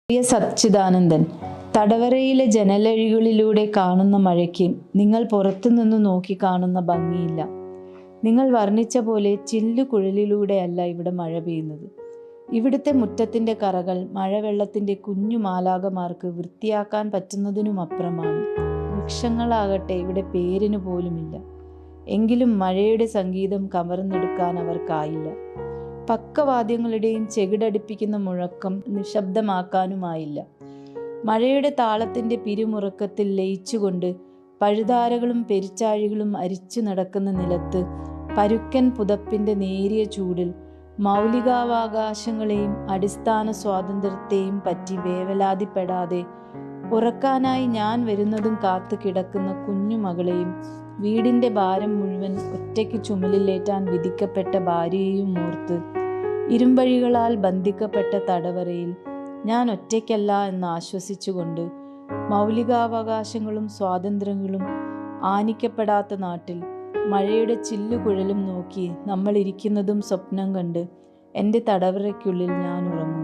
പ്രിയ സച്ചിദാനന്ദൻ, തടവറയിലെ ജനലഴികളിലൂടെ കാണുന്ന മഴയ്ക്ക് നിങ്ങൾ പുറത്തുനിന്ന് നോക്കി കാണുന്ന ഭംഗിയില്ല. നിങ്ങൾ വർണ്ണിച്ച പോലെ ചില്ലുകുഴലിലൂടെയല്ല ഇവിടെ മഴ പെയ്യുന്നത്. ഇവിടുത്തെ മുറ്റത്തിൻ്റെ കറകൾ മഴവെള്ളത്തിൻ്റെ കുഞ്ഞു മാലാഖമാർക്ക് വൃത്തിയാക്കാൻ പറ്റുന്നതിനുമപ്പുറമാണ്. വൃക്ഷങ്ങളാകട്ടെ ഇവിടെ പേരിന് പോലുമില്ല. എങ്കിലും മഴയുടെ സംഗീതം കവർന്നെടുക്കാൻ അവർക്കായില്ല. പക്കവാദ്യങ്ങളുടെയും ചെകിടടിപ്പിക്കുന്ന മുഴക്കം നിശബ്ദമാക്കാനുമായില്ല. മഴയുടെ താളത്തിൻ്റെ പിരിമുറുക്കത്തിൽ ലയിച്ചുകൊണ്ട് പഴുതാരകളും പെരിച്ചാഴികളും അരിച്ചു നടക്കുന്ന നിലത്ത് പരുക്കൻ പുതപ്പിൻ്റെ നേരിയ ചൂടിൽ മൗലികാവകാശങ്ങളെയും അടിസ്ഥാന സ്വാതന്ത്ര്യത്തെയും പറ്റി വേവലാതിപ്പെടാതെ ഉറക്കാനായി ഞാൻ വരുന്നതും കാത്തു കിടക്കുന്ന കുഞ്ഞുമകളെയും വീടിൻ്റെ ഭാരം മുഴുവൻ ഒറ്റയ്ക്ക് ചുമലിലേറ്റാൻ വിധിക്കപ്പെട്ട ഭാര്യയെയും ഓർത്ത് ഇരുമ്പഴികളാൽ ബന്ധിക്കപ്പെട്ട തടവറയിൽ ഞാൻ ഒറ്റയ്ക്കല്ല എന്ന് ആശ്വസിച്ചുകൊണ്ട് മൗലികാവകാശങ്ങളും സ്വാതന്ത്ര്യങ്ങളും ആനിക്കപ്പെടാത്ത നാട്ടിൽ മഴയുടെ ചില്ലുകുഴലും നോക്കി നമ്മൾ ഇരിക്കുന്നതും സ്വപ്നം കണ്ട് എൻ്റെ തടവറയ്ക്കുള്ളിൽ ഞാൻ ഉറങ്ങും.